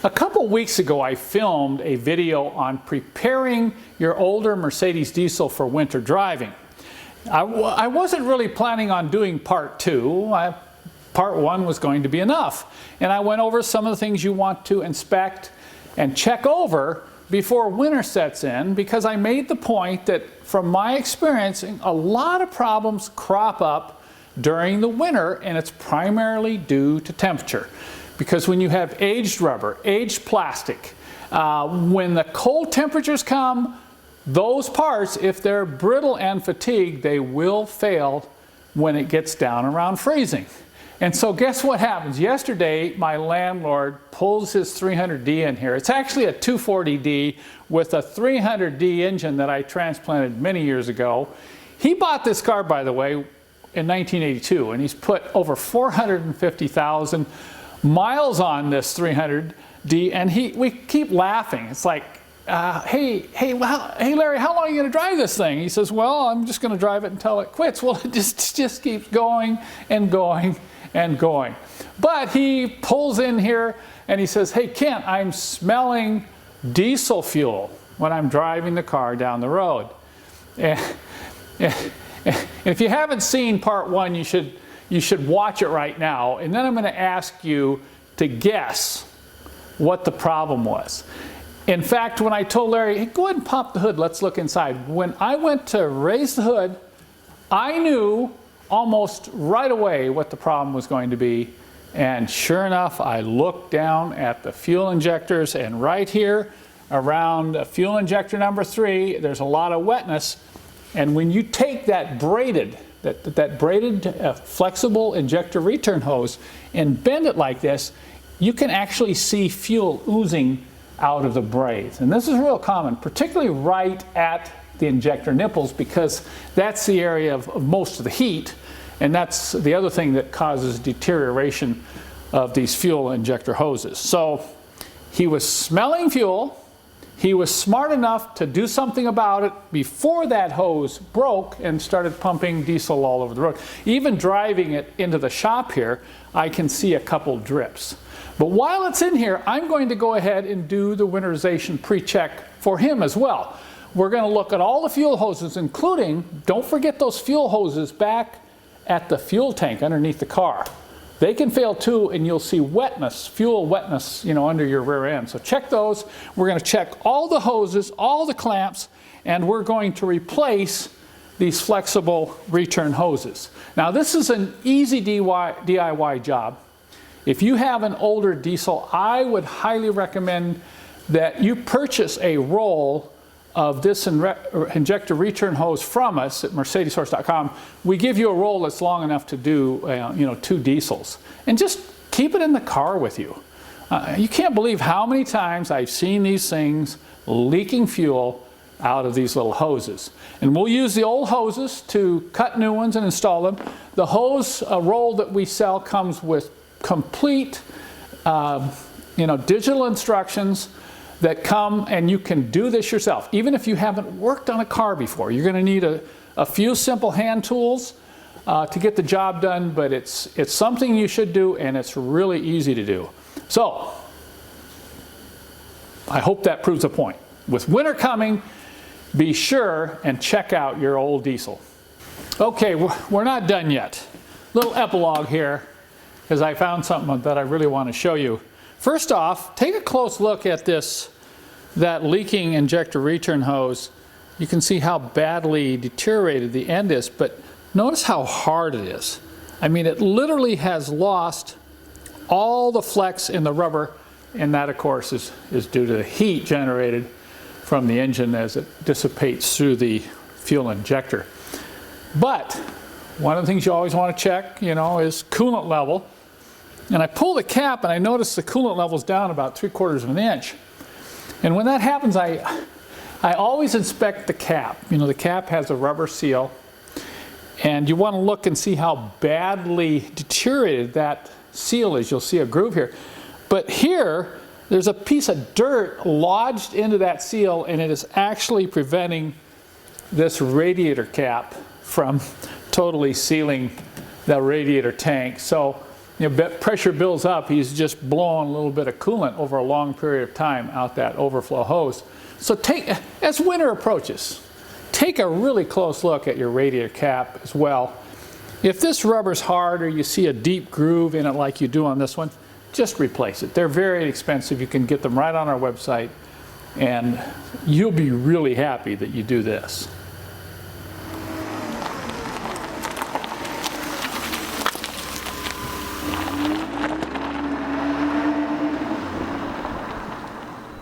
A couple weeks ago, I filmed a video on preparing your older Mercedes diesel for winter driving. I wasn't really planning on doing part two. Part one was going to be enough. And I went over some of the things you want to inspect and check over before winter sets in, because I made the point that from my experience, a lot of problems crop up during the winter, and it's primarily due to temperature. Because when you have aged rubber, aged plastic, when the cold temperatures come, those parts, if they're brittle and fatigued, they will fail when it gets down around freezing. And so guess what happens? Yesterday, my landlord pulls his 300D in here. It's actually a 240D with a 300D engine that I transplanted many years ago. He bought this car, by the way, in 1982, and he's put over 450,000 miles on this 300D, and we keep laughing. It's like, hey Larry, how long are you going to drive this thing? He says, well, I'm just going to drive it until it quits. Well, it just keeps going and going and going. But he pulls in here and he says, hey Kent, I'm smelling diesel fuel when I'm driving the car down the road. And if you haven't seen part one, you should watch it right now, and then I'm going to ask you to guess what the problem was. In fact, when I told Larry, hey, go ahead and pop the hood, let's look inside. When I went to raise the hood, I knew almost right away what the problem was going to be. And sure enough, I looked down at the fuel injectors, and right here around fuel injector number 3, there's a lot of wetness. And when you take that braided flexible injector return hose and bend it like this, you can actually see fuel oozing out of the braid. And this is real common, particularly right at the injector nipples, because that's the area of most of the heat, and that's the other thing that causes deterioration of these fuel injector hoses. So he was smelling fuel. He was smart enough to do something about it before that hose broke and started pumping diesel all over the road. Even driving it into the shop here, I can see a couple drips. But while it's in here, I'm going to go ahead and do the winterization pre-check for him as well. We're going to look at all the fuel hoses, including, don't forget those fuel hoses back at the fuel tank underneath the car. They can fail too, and you'll see wetness, fuel wetness, under your rear end. So check those. We're going to check all the hoses, all the clamps, and we're going to replace these flexible return hoses. Now this is an easy DIY job. If you have an older diesel, I would highly recommend that you purchase a roll of this injector return hose from us at Mercedessource.com. We give you a roll that's long enough to do 2 diesels, and just keep it in the car with you. You can't believe how many times I've seen these things leaking fuel out of these little hoses. And we'll use the old hoses to cut new ones and install them. The hose roll that we sell comes with complete digital instructions that come, and you can do this yourself. Even if you haven't worked on a car before, you're going to need a few simple hand tools to get the job done, but it's something you should do, and it's really easy to do. So I hope that proves a point. With winter coming, be sure and check out your old diesel. Okay, we're not done yet. Little epilogue here, because I found something that I really want to show you. First off, take a close look at that leaking injector return hose. You can see how badly deteriorated the end is, but notice how hard it is. I mean, it literally has lost all the flex in the rubber, and that of course is due to the heat generated from the engine as it dissipates through the fuel injector. But one of the things you always want to check, is coolant level. And I pull the cap and I notice the coolant level's down about 3/4 of an inch. And when that happens, I always inspect the cap. The cap has a rubber seal, and you want to look and see how badly deteriorated that seal is. You'll see a groove here. But here, there's a piece of dirt lodged into that seal, and it is actually preventing this radiator cap from totally sealing the radiator tank. So pressure builds up, he's just blowing a little bit of coolant over a long period of time out that overflow hose. So as winter approaches, take a really close look at your radiator cap as well. If this rubber's hard or you see a deep groove in it like you do on this one, just replace it. They're very expensive. You can get them right on our website, and you'll be really happy that you do this.